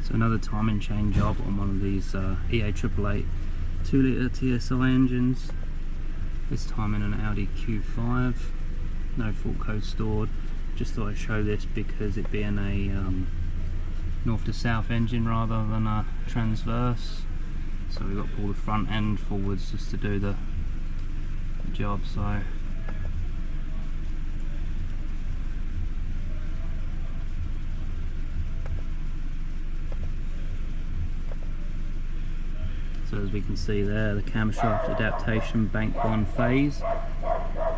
So another timing chain job on one of these EA888 2-litre TSI engines. This time in an AUDI Q5. No fault code stored. Just thought I'd show this because it being a north to south engine rather than a transverse. So we've got to pull the front end forwards just to do the job. So as we can see there, the camshaft adaptation bank 1 phase,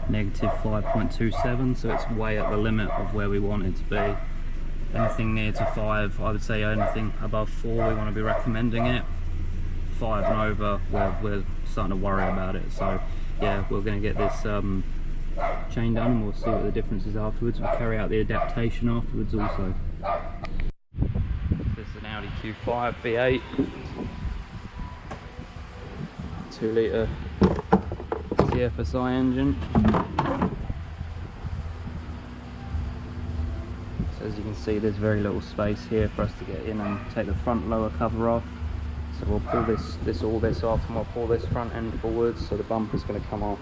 negative 5.27, so it's way at the limit of where we want it to be. Anything near to 5, I would say anything above 4 we want to be recommending it. 5 and over, we're starting to worry about it. So yeah, we're going to get this chain done and we'll see what the difference is afterwards. We'll carry out the adaptation afterwards also. This is an AUDI Q5 V8. 2-litre TFSI engine. So as you can see, there's very little space here for us to get in and take the front lower cover off. So we'll pull all this off, and we'll pull this front end forwards, so the bumper's going to come off.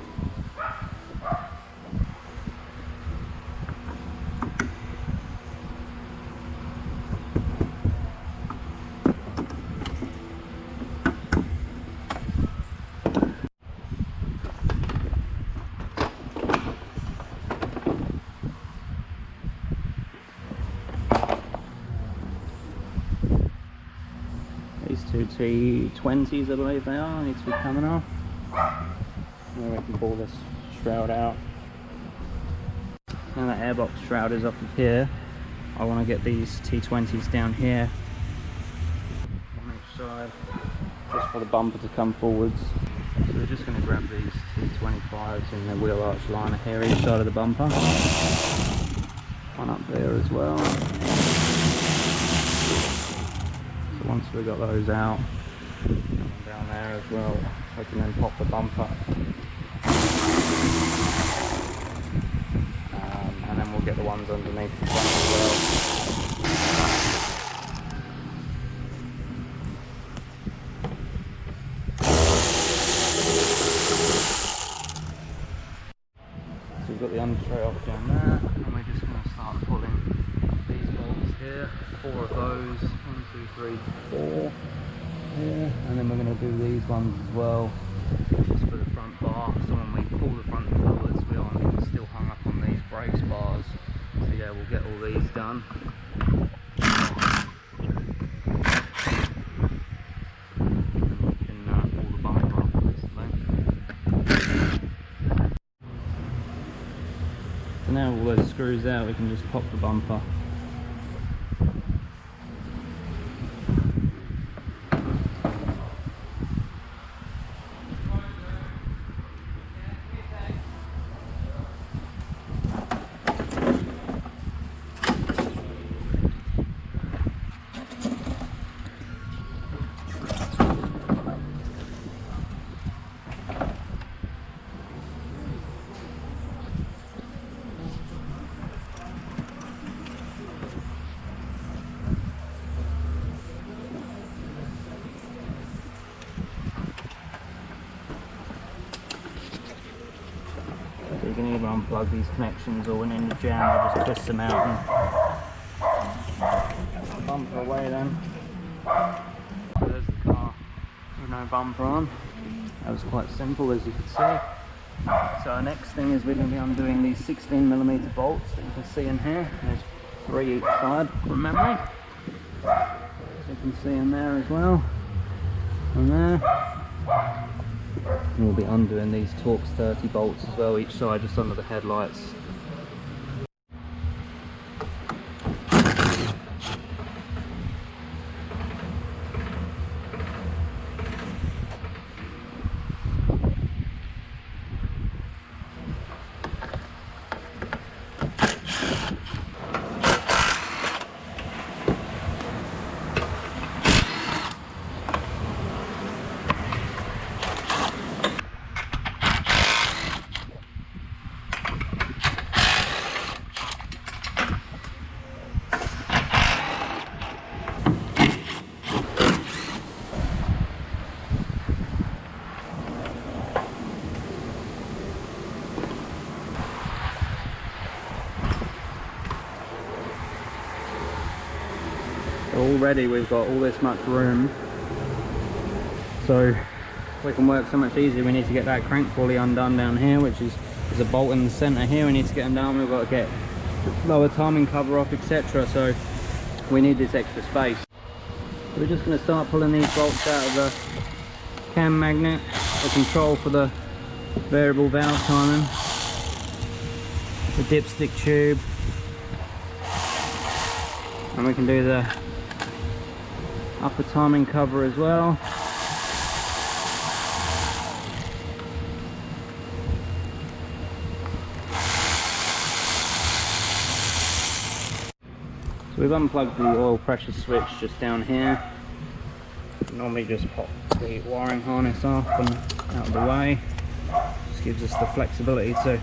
These two T20s, I believe they are, need to be coming off. And we can pull this shroud out. Now that airbox shroud is off of here, I want to get these T20s down here on each side, just for the bumper to come forwards. So we're just going to grab these T25s in the wheel arch liner here, each side of the bumper. One up there as well. Once we've got those out, down there as well, we can then pop the bumper. And then we'll get the ones underneath the front as well. So we've got the undertray off down there, and we're just going to start pulling these bolts here, 4 of those, 1, 2, 3, 4 here, and then we're going to do these ones as well, just for the front bar. So when we pull the front forwards, we aren't still hung up on these brakes bars. So yeah, we'll get all these done. And we can pull the bumper off basically. So now all those screws out, we can just pop the bumper. You can either unplug these connections, or when in the jam I just twist them out and bumper away then. There's the car with no bumper on. That was quite simple, as you can see. So our next thing is we're going to be undoing these 16mm bolts that you can see in here. There's 3 each side from memory. As you can see in there as well. And there. And we'll be undoing these Torx 30 bolts as well, each side just under the headlights. already we've got all this much room, so we can work so much easier. We need to get that crank pulley undone down here, which is there's a bolt in the center here. We need to get them down. We've got to get lower timing cover off, etc. So we need this extra space. We're just going to start pulling these bolts out of the cam magnet, the control for the variable valve timing, the dipstick tube, and we can do the upper timing cover as well. So we've unplugged the oil pressure switch just down here. Normally just pop the wiring harness off and out of the way. Just gives us the flexibility to,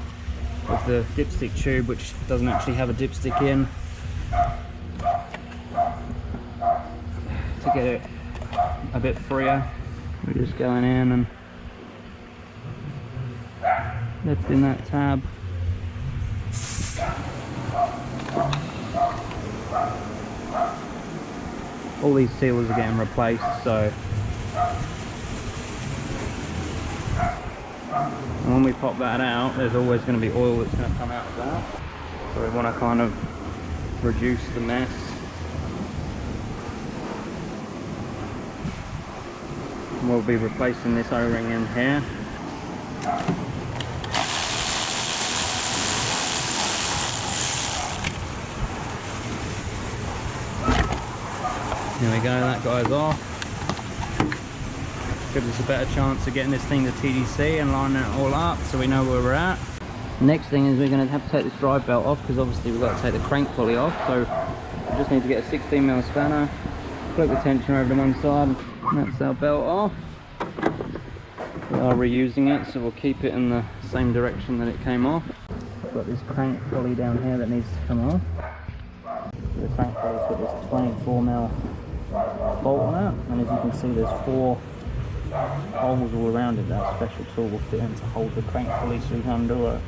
with the dipstick tube, which doesn't actually have a dipstick in, to get it a bit freer. We're just going in and lifting that tab. All these seals are getting replaced, so and when we pop that out, there's always going to be oil that's going to come out of that. So we want to kind of reduce the mess. And we'll be replacing this O-ring in here. There we go, that guy's off. Gives us a better chance of getting this thing to TDC and lining it all up so we know where we're at. Next thing is we're going to have to take this drive belt off, because obviously we've got to take the crank pulley off. So we just need to get a 16mm spanner, flip the tensioner over to one side, and that's our belt off. We are reusing it, so we'll keep it in the same direction that it came off. We've got this crank pulley down here that needs to come off. The crank pulley's got this 24mm bolt on it, and as you can see there's 4 holes all around it. That special tool will fit in to hold the crank pulley so we can undo it.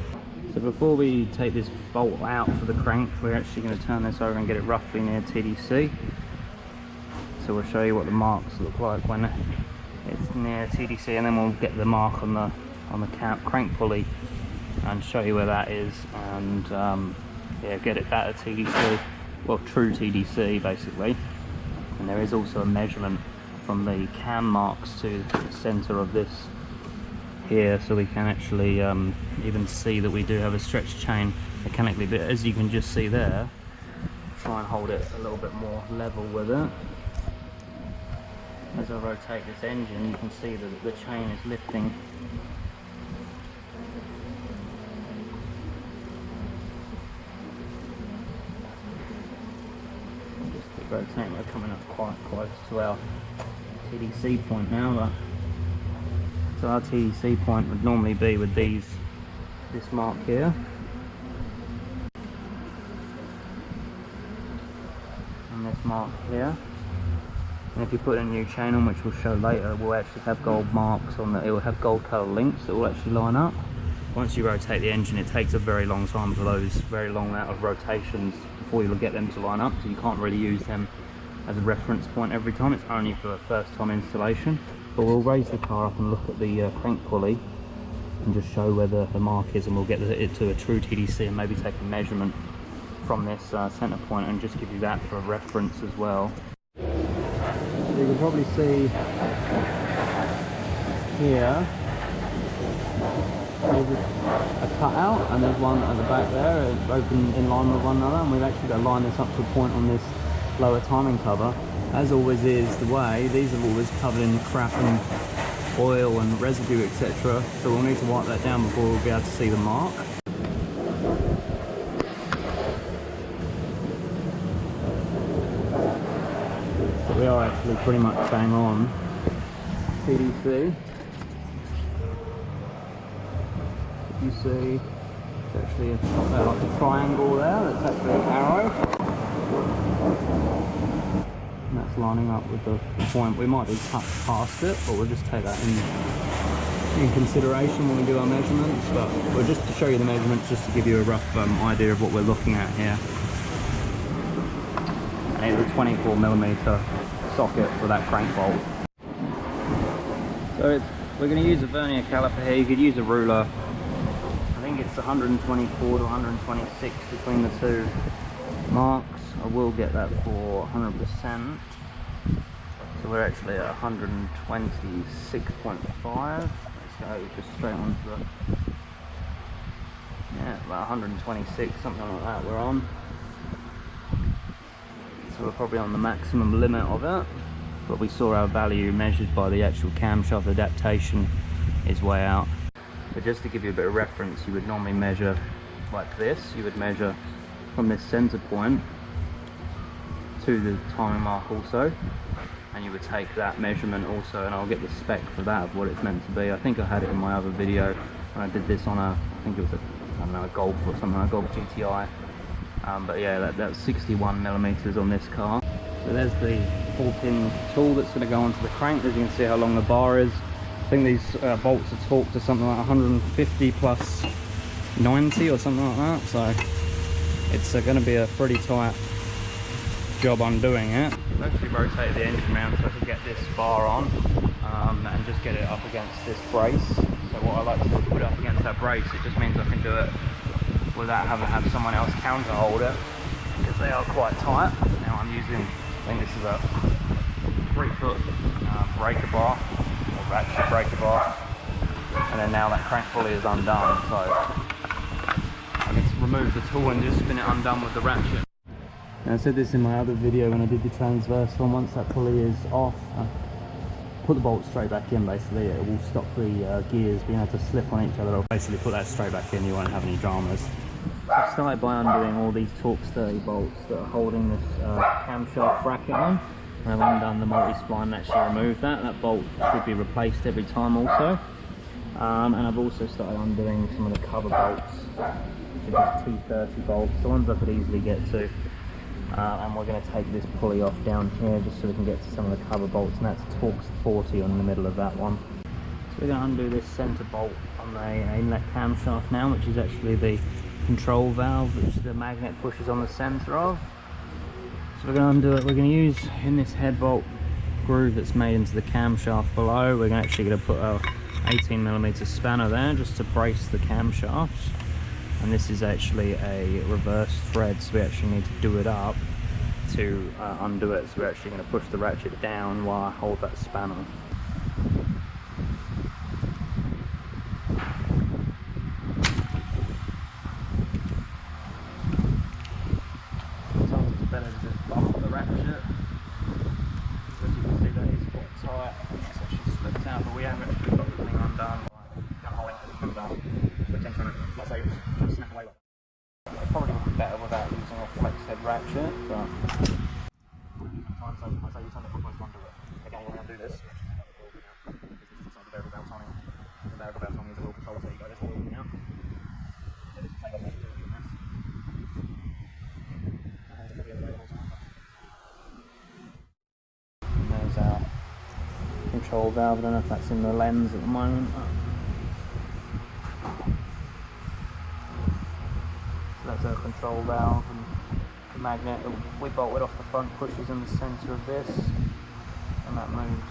So before we take this bolt out for the crank, we're actually going to turn this over and get it roughly near TDC. So we'll show you what the marks look like when it's near TDC, and then we'll get the mark on the crank pulley and show you where that is, and yeah, get it back at TDC, well, true TDC basically. And there is also a measurement from the cam marks to the center of this here, so we can actually even see that we do have a stretched chain mechanically. But as you can just see there, try and hold it a little bit more level with it. As I rotate this engine, you can see that the chain is lifting. Just keep rotating. We're coming up quite close to our TDC point now. But so our TDC point would normally be with this mark here. And this mark here. And if you put a new chain on, which we'll show later, we'll actually have gold marks on that. It will have gold colour links that will actually line up. Once you rotate the engine, it takes a very long time for those very long amount of rotations before you'll get them to line up, so you can't really use them as a reference point every time. It's only for the first time installation. But we'll raise the car up and look at the crank pulley and just show where the mark is, and we'll get it to a true TDC and maybe take a measurement from this centre point and just give you that for a reference as well. You can probably see here there's a cutout, and there's one at the back there, it's open in line with one another, and we've actually got to line this up to a point on this lower timing cover. As always is the way, these are always covered in crap and oil and residue, etc. So we'll need to wipe that down before we'll be able to see the mark. We are actually pretty much bang on TDC. You see, it's actually like a triangle there, that's actually an arrow. And that's lining up with the point. We might be cut past it, but we'll just take that in consideration when we do our measurements. But we'll just to show you the measurements, just to give you a rough idea of what we're looking at here. and it's a 24mm socket for that crank bolt. So we're going to use a vernier caliper here. You could use a ruler. I think it's 124 to 126 between the two marks. I will get that for 100%. So we're actually at 126.5. Let's go just straight on to the, yeah, about 126, something like that we're on. So we're probably on the maximum limit of it, but we saw our value measured by the actual camshaft adaptation is way out. But just to give you a bit of reference, you would normally measure like this. You would measure from this center point to the timing mark also, and you would take that measurement also, and I'll get the spec for that of what it's meant to be. I think I had it in my other video when I did this on a, I think it was a, I don't know, a Golf or something, a Golf GTI. But yeah, that's 61mm on this car. So there's the 4-pin tool that's going to go onto the crank. As you can see how long the bar is. I think these bolts are torqued to something like 150 plus 90 or something like that. So it's going to be a pretty tight job undoing it. I've actually rotated the engine around so I can get this bar on and just get it up against this brace. So what I like to do is put it up against that brace. It just means I can do it without having to have someone else counter hold it, because they are quite tight. Now I'm using, I think this is a 3-foot breaker bar, or ratchet breaker bar, and then now that crank pulley is undone, so I can remove the tool and just spin it undone with the ratchet. Now, I said this in my other video when I did the transverse one. Once that pulley is off, put the bolt straight back in. Basically it will stop the gears being able to slip on each other. Or basically put that straight back in, you won't have any dramas. I started by undoing all these torque sturdy bolts that are holding this camshaft bracket on. And I've undone the multi-spline and actually removed that. That bolt should be replaced every time also. And I've also started undoing some of the cover bolts, which are just T30 bolts, the ones I could easily get to. And we're going to take this pulley off down here just so we can get to some of the cover bolts, and that's Torx 40 on the middle of that one. So we're going to undo this centre bolt on the inlet camshaft now, which is actually the control valve which the magnet pushes on the centre of. So we're going to undo it. We're going to use, in this head bolt groove that's made into the camshaft below, we're actually going to put a 18mm spanner there just to brace the camshaft. And this is actually a reverse thread, so we actually need to do it up to undo it. So we're actually going to push the ratchet down while I hold that spanner. Sometimes it's better to just bump the ratchet. As you can see, that is quite tight. It's actually slipped out, but we haven't actually got the thing undone. Kind of holding it undone. We're trying to, like I say, snap away. It probably would be better without using a flex head ratchet, but sometimes I say you turn the football under it. Again, we're going to do this. It's like the variable belt on it. The variable belt on is a little control, so you go this way now. So this will take off next to this. And there's our control valve. I don't know if that's in the lens at the moment. That's our control valve, and the magnet that we bolted off the front pushes in the centre of this, and that moves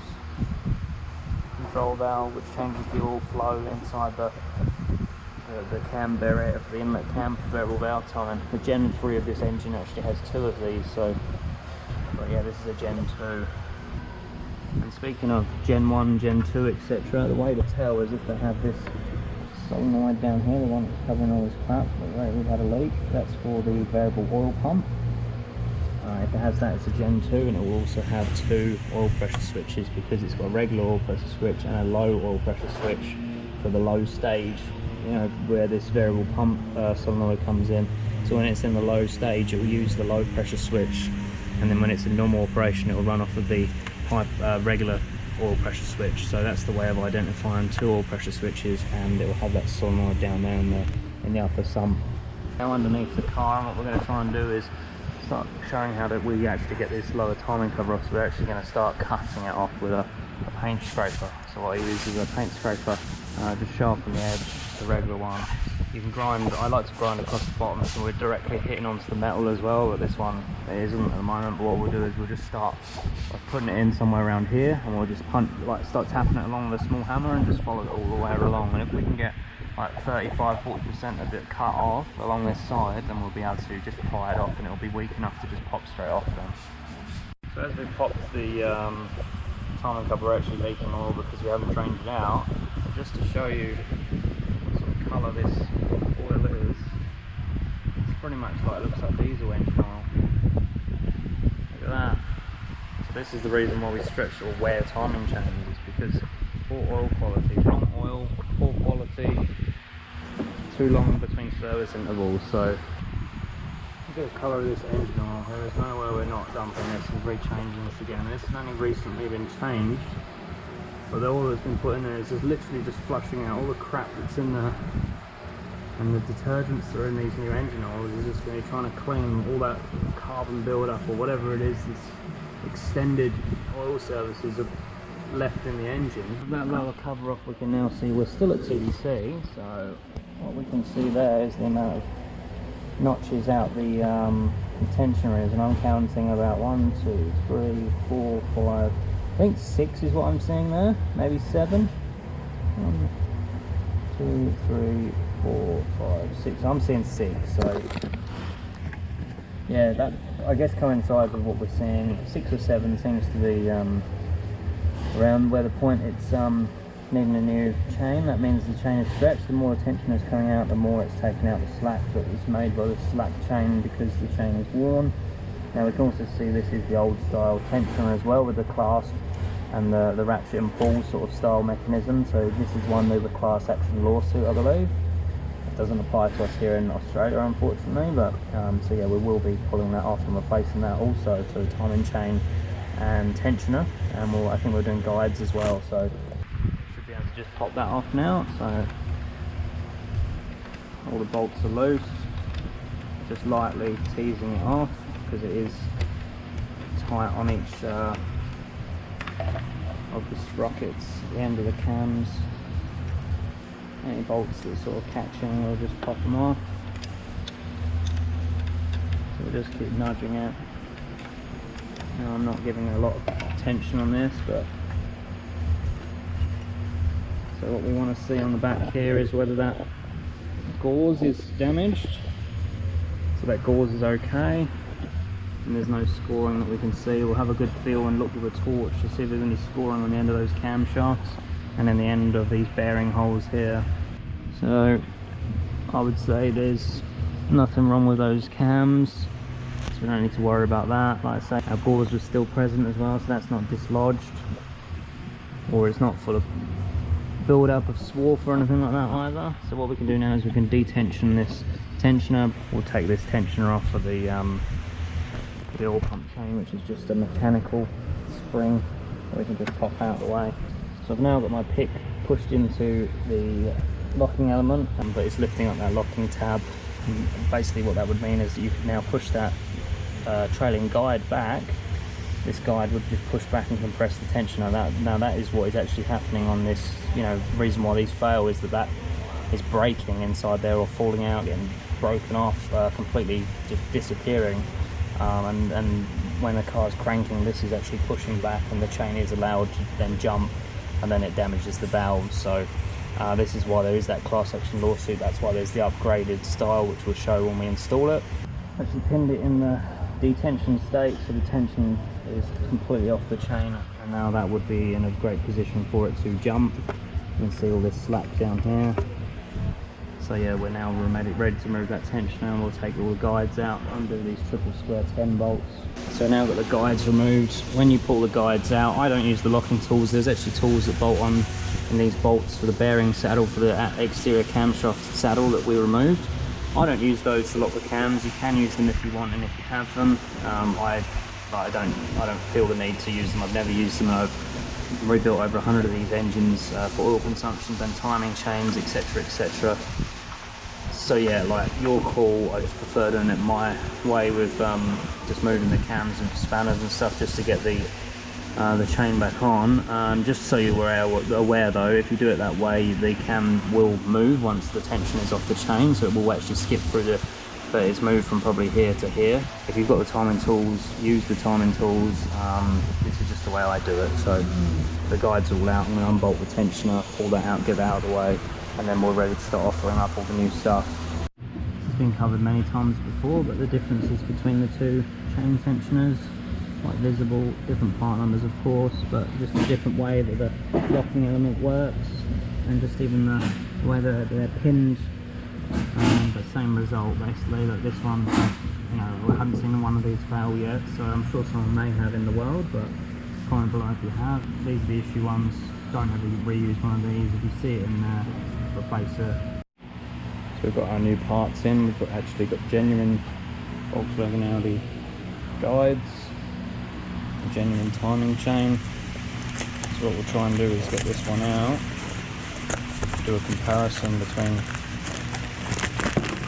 the control valve, which changes the oil flow inside the cam barrier for the inlet cam for variable valve timing. The Gen 3 of this engine actually has 2 of these, so but yeah, this is a Gen 2. And speaking of Gen 1, Gen 2, etc., the way to tell is if they have this solenoid down here, the one that's covering all this crap, where we've had a leak, that's for the variable oil pump. If it has that, it's a Gen 2, and it will also have 2 oil pressure switches, because it's got a regular oil pressure switch and a low oil pressure switch for the low stage, you know, where this variable pump solenoid comes in. So when it's in the low stage, it will use the low pressure switch, and then when it's in normal operation, it will run off of the high, regular oil pressure switch. So that's the way of identifying 2 oil pressure switches, and it will have that solenoid down there in the upper sump. Now underneath the car, and what we're going to try and do is start showing how that we actually get this lower timing cover off. So we're actually going to start cutting it off with a paint scraper. So what I use is a paint scraper, just sharpen the edge, the regular one. you can grind. I like to grind across the bottom so we're directly hitting onto the metal as well, but this one it isn't at the moment. But what we'll do is we'll just start by putting it in somewhere around here, and we'll just start tapping it along with a small hammer and just follow it all the way along. And if we can get like 35–40% of it cut off along this side, then we'll be able to just pry it off and it'll be weak enough to just pop straight off then. So as we pop the timing cover, we're actually leaking oil because we haven't drained it out. But just to show you what sort of colour this oil is, it's pretty much like, it looks like diesel engine oil. Look at that. So this is the reason why we stretch or wear timing chains, is because poor oil quality, wrong oil, poor quality, too long between service intervals. So look at the colour of this engine oil. There is no way we're not dumping this and rechanging this again. This has only recently been changed, but the oil that's been put in there is just literally just flushing out all the crap that's in there, and the detergents that are in these new engine oils is just going to be trying to clean all that carbon build-up or whatever it is, this extended oil services are left in the engine. With that lower cover off, we can now see we're still at TDC, so what we can see there is the amount of notches out the tensioners, and I'm counting about 1, 2, 3, 4, 5, I think 6 is what I'm seeing there, maybe 7. 1, 2, 3, 4, 5, 6. I'm seeing 6, so yeah, that I guess coincides with what we're seeing. 6 or 7 seems to be around where the point it's needing a new chain. That means the chain is stretched. The more the tensioner is coming out, the more it's taking out the slack that was made by the slack chain because the chain is worn. Now we can also see this is the old style tensioner as well, with the clasp and the ratchet and pull sort of style mechanism. So this is one with a class action lawsuit, I believe. It doesn't apply to us here in Australia, unfortunately, but so yeah, we will be pulling that off and replacing that also. So timing chain and tensioner, and I think we're doing guides as well, so should be able to just pop that off now. So all the bolts are loose, just lightly teasing it off because it is tight on each of the sprockets, the end of the cams. Any bolts that sort of catching, we'll just pop them off. So we'll just keep nudging it. Now I'm not giving a lot of tension on this, but so what we want to see on the back here is whether that gauze is damaged. So that gauze is okay, and there's no scoring that we can see. We'll have a good feel and look with a torch to see if there's any scoring on the end of those camshafts and then the end of these bearing holes here. So I would say there's nothing wrong with those cams, so we don't need to worry about that. Like I say, our gauze was still present as well, so that's not dislodged, or it's not full of build up of swarf or anything like that either. So what we can do now is we can detension this tensioner. We'll take this tensioner off for the oil pump chain, which is just a mechanical spring that we can just pop out of the way. So I've now got my pick pushed into the locking element, but it's lifting up that locking tab. And basically what that would mean is that you can now push that trailing guide back. This guide would just push back and compress the tensioner. Now that is what is actually happening on this. You know, reason why these fail is that is breaking inside there or falling out, getting broken off, completely just disappearing. And when the car's cranking, this is actually pushing back and the chain is allowed to then jump, and then it damages the valves. So this is why there is that class action lawsuit. That's why there's the upgraded style, which we'll show when we install it. Actually pinned it in the detention state, so the tension is completely off the chain, and now that would be in a great position for it to jump. You can see all this slack down here. So yeah, we're now ready to remove that tensioner, and we'll take all the guides out, undo these triple square 10 bolts. So now got the guides removed. When you pull the guides out, I don't use the locking tools. There's actually tools that bolt on in these bolts for the bearing saddle, for the exterior camshaft saddle that we removed. I don't use those to lock the cams. You can use them if you want and if you have them. I don't feel the need to use them. I've never used them. I've rebuilt over 100 of these engines for oil consumptions and timing chains, etc, etc. So yeah, like, your call. I just prefer doing it my way with just moving the cams and spanners and stuff, just to get the the chain back on. Just so you're aware though, if you do it that way, the cam will move once the tension is off the chain, so it will actually skip through the, but it's moved from probably here to here. If you've got the timing tools, use the timing tools. This is just the way I do it. So the guide's all out, I'm going to unbolt the tensioner, pull that out, get that out of the way, and then we're ready to start offering up all the new stuff. It's been covered many times before, but the differences between the two chain tensioners, quite visible, different part numbers of course, but just a different way that the locking element works, and just even the way that they're pinned, but same result basically. Like this one, you know, I haven't seen one of these fail yet, so I'm sure someone may have in the world, but comment below if you have. These are the issue ones, don't ever reuse one of these. If you see it in there, replace it. So we've got our new parts in, we've actually got genuine Volkswagen Audi guides, a genuine timing chain. So what we'll try and do is get this one out, do a comparison between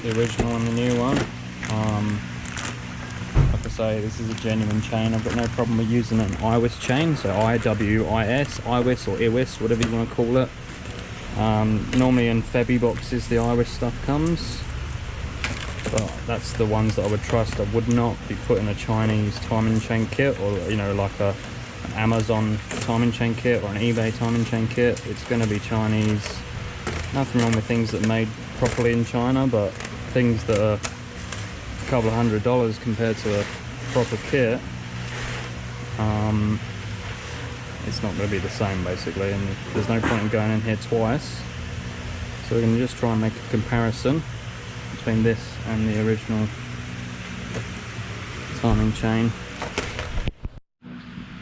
the original and the new one. Like I say, this is a genuine chain. I've got no problem with using an IWIS chain, so IWIS, IWIS or IWIS, whatever you want to call it. Normally in Febby boxes the IWIS stuff comes, but that's the ones that I would trust. I would not be putting a Chinese timing chain kit, or you know, like an Amazon timing chain kit or an eBay timing chain kit. It's going to be Chinese. Nothing wrong with things that are made properly in China, but things that are a couple of $100 compared to a proper kit, it's not going to be the same basically, and there's no point in going in here twice. So we're going to just try and make a comparison between this and the original timing chain.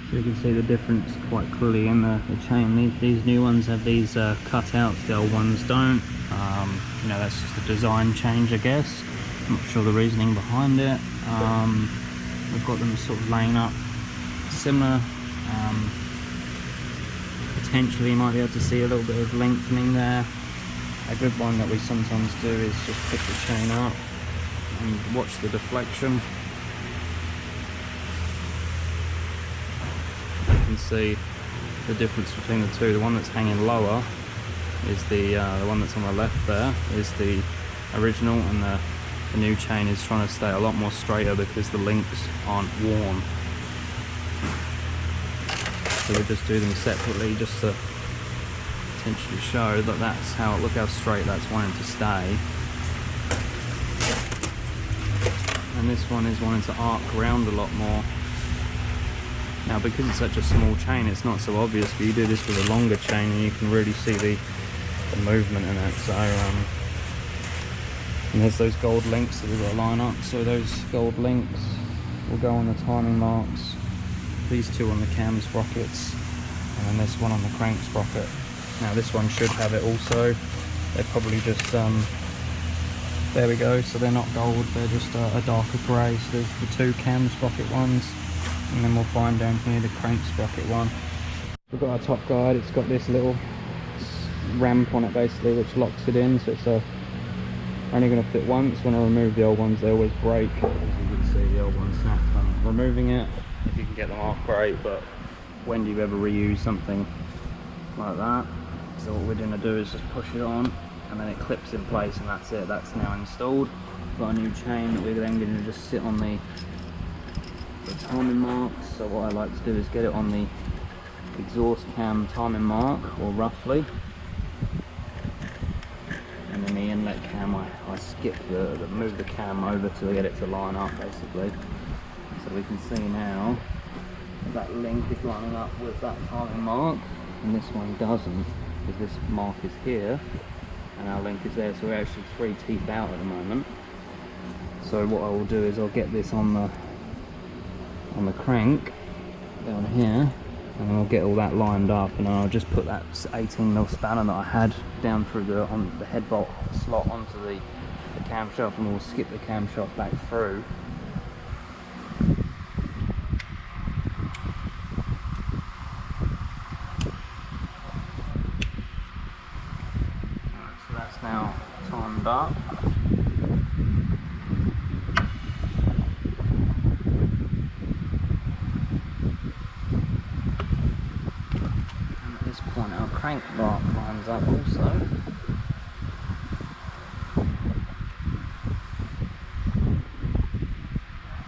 So you can see the difference quite clearly in the chain. These new ones have these cutouts, the old ones don't. You know, that's just a design change, I guess. I'm not sure the reasoning behind it. We've got them sort of laying up similar. Potentially you might be able to see a little bit of lengthening there. A good one that we sometimes do is just pick the chain up and watch the deflection. You can see the difference between the two. The one that's hanging lower is the one that's on the left there is the original, and the new chain is trying to stay a lot more straighter because the links aren't worn. So we'll just do them separately just to potentially show that that's how it, look how straight that's wanting to stay. And this one is wanting to arc around a lot more. Now because it's such a small chain, it's not so obvious, but you do this with a longer chain and you can really see the movement in it. So and there's those gold links that we've got to line up, so those gold links will go on the timing marks, these two on the cam sprockets, and then this one on the crank sprocket. Now this one should have it also. They're probably just there we go, so they're not gold, they're just a darker grey. So there's the two cam sprocket ones, and then we'll find down here the crank sprocket one. We've got our top guide, it's got this little ramp on it basically which locks it in, so it's only going to fit once. When I remove the old ones they always break, as you can see the old ones snapped on removing it. If you can get them off, great, but when do you ever reuse something like that? So what we're going to do is just push it on and then it clips in place, and that's it, that's now installed. Got a new chain that we're then going to just sit on the timing marks. So what I like to do is get it on the exhaust cam timing mark, or roughly, and then the inlet cam I skip move the cam over to get it to line up basically. So we can see now that link is lining up with that timing mark, and this one doesn't, because this mark is here and our link is there, so we're actually 3 teeth out at the moment. So what I will do is I'll get this on the crank down here, and I'll get all that lined up, and I'll just put that 18mm spanner that I had down through the head bolt slot onto the camshaft, and we'll skip the camshaft back through. So that's now timed up. crank mark lines up also.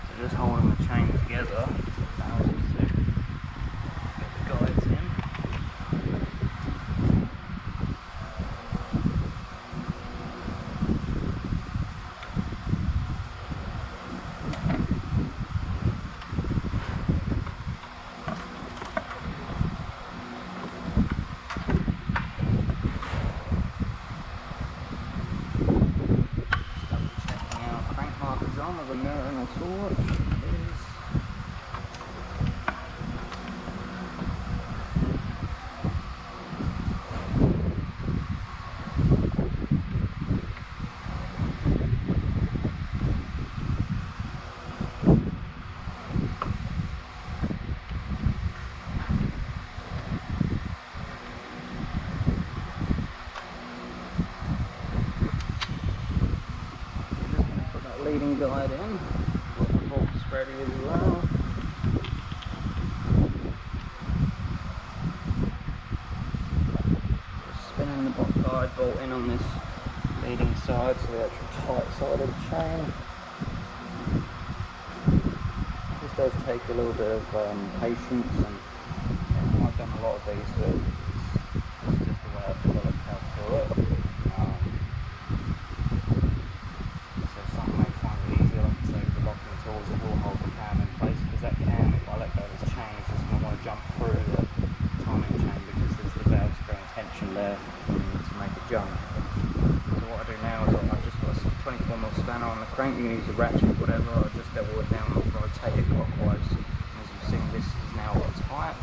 So just holding the chain together allows us to get the guides in. With a mirror and a torch. Leading guide in, got the bolts ready as well. Just spinning the guide bolt in on this leading side, so the actual tight side of the chain. This does take a little bit of patience, and I've done a lot of these, but it's just the way I've developed how to do it. Jump through the timing chain because there's the valves creating tension there to make it jump. So what I do now is I've just got a 24mm spanner on the crank. You can use a ratchet, whatever. I just double it down and rotate it clockwise. As you've seen, this is now got tight.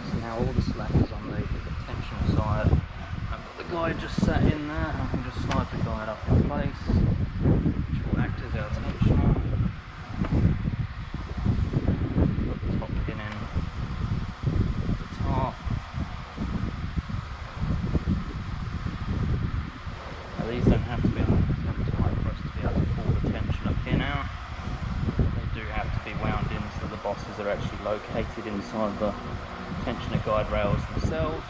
So now all the slack is on the tension side. I've got the guide just sat in there. I can just slide the guide up in place, which will act as our tensioner. These don't have to be on tight for us to be able to pull the tensioner pin out. They do have to be wound in so the bosses are actually located inside the tensioner guide rails themselves.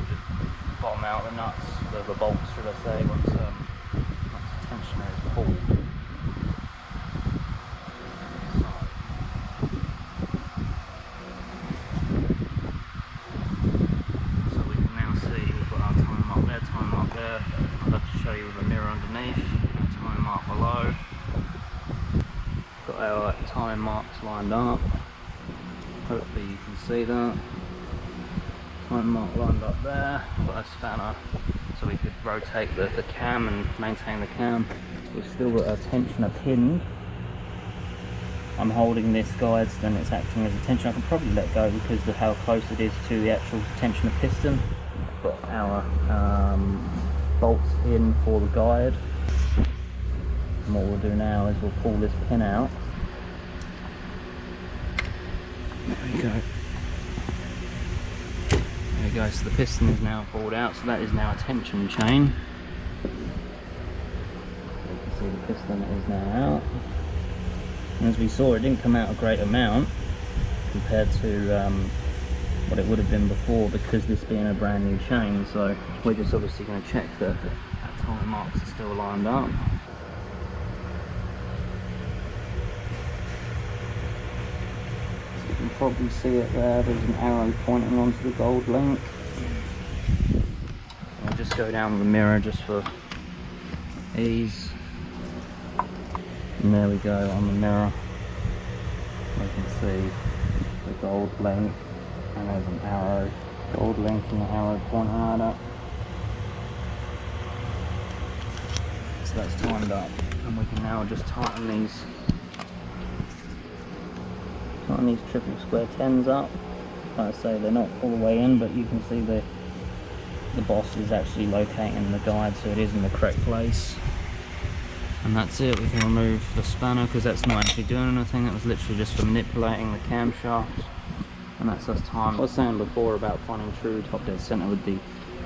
Just bottom out the nuts, the bolts should I say, once the tensioner is pulled. I'd love to show you with a mirror underneath, our timing mark below. Got our timing marks lined up. Hopefully you can see that. Timing mark lined up there. Got a spanner so we could rotate the cam and maintain the cam. We've still got our tensioner pinned. I'm holding this guide, so then it's acting as a tensioner. I can probably let go because of how close it is to the actual tensioner piston. Got our bolts in for the guide, and what we'll do now is we'll pull this pin out. There we go. There we go, so the piston is now pulled out, so that is now a tension chain. You can see the piston is now out. And as we saw, it didn't come out a great amount compared to what it would have been before, because this being a brand new chain. So we're just obviously going to check that our timing marks are still lined up. So you can probably see it there, there's an arrow pointing onto the gold link. I'll just go down with the mirror just for ease. And there we go on the mirror. You can see the gold link. And there's an arrow, gold link and the arrow pointing at it. So that's timed up, and we can now just tighten these triple square 10s up. Like I say, they're not all the way in, but you can see the boss is actually locating the guide, so it is in the correct place. And that's it. We can remove the spanner because that's not actually doing anything. That was literally just for manipulating the camshaft. And that's us time. I was saying before about finding true top dead center with the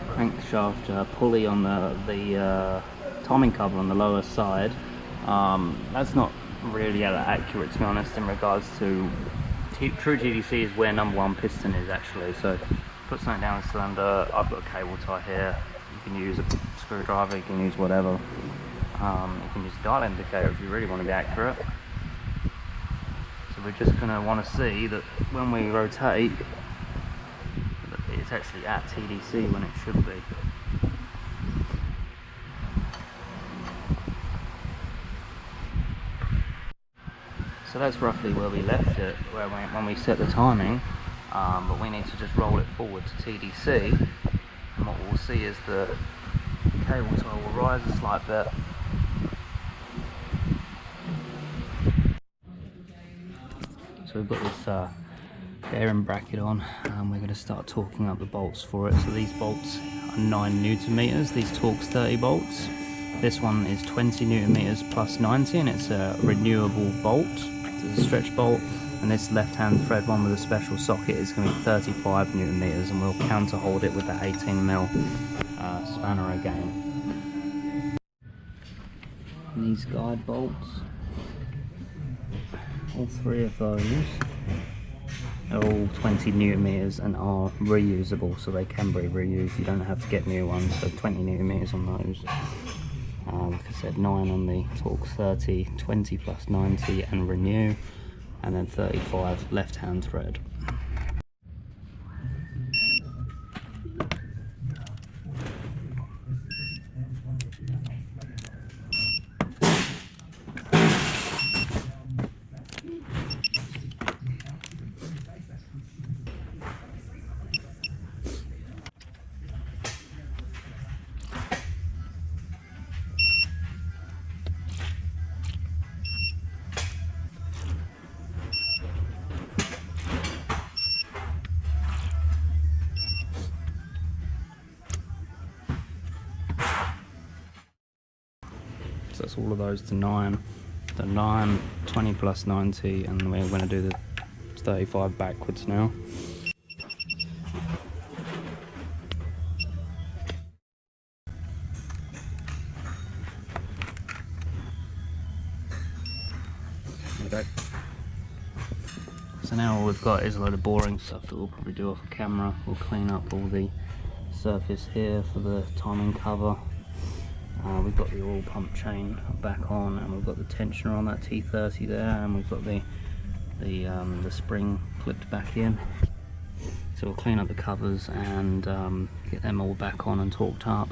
crankshaft pulley on the timing cover on the lower side. That's not really that accurate, to be honest, in regards to true TDC is where number 1 piston is actually. So put something down the cylinder. I've got a cable tie here. You can use a screwdriver, you can use whatever. You can use a dial indicator if you really want to be accurate. So we're just going to want to see that when we rotate, that it's actually at TDC when it should be. So that's roughly where we left it when we set the timing, but we need to just roll it forward to TDC, and what we'll see is the cable tie will rise a slight bit. So we've got this bearing bracket on, and we're going to start torquing up the bolts for it. So these bolts are 9 Newton meters, these torque's 30 volts. This one is 20 Newton meters plus 90, and it's a renewable bolt. It's a stretch bolt, and this left-hand thread one with a special socket is going to be 35 Newton meters, and we'll counter hold it with the 18mm spanner again. And these guide bolts, all 3 of those are all 20 Newton meters and are reusable, so they can be reused. You don't have to get new ones. So 20 Newton meters on those. Like I said, 9 on the torque 30, 20 plus 90 and renew, and then 35 left hand thread. So that's all of those to 9, the 9, 20 plus 90, and we're going to do the 35 backwards now. Okay. So now all we've got is a load of boring stuff that we'll probably do off camera. We'll clean up all the surface here for the timing cover. We've got the oil pump chain back on, and we've got the tensioner on that T30 there, and we've got the spring clipped back in. So we'll clean up the covers and get them all back on and torqued up.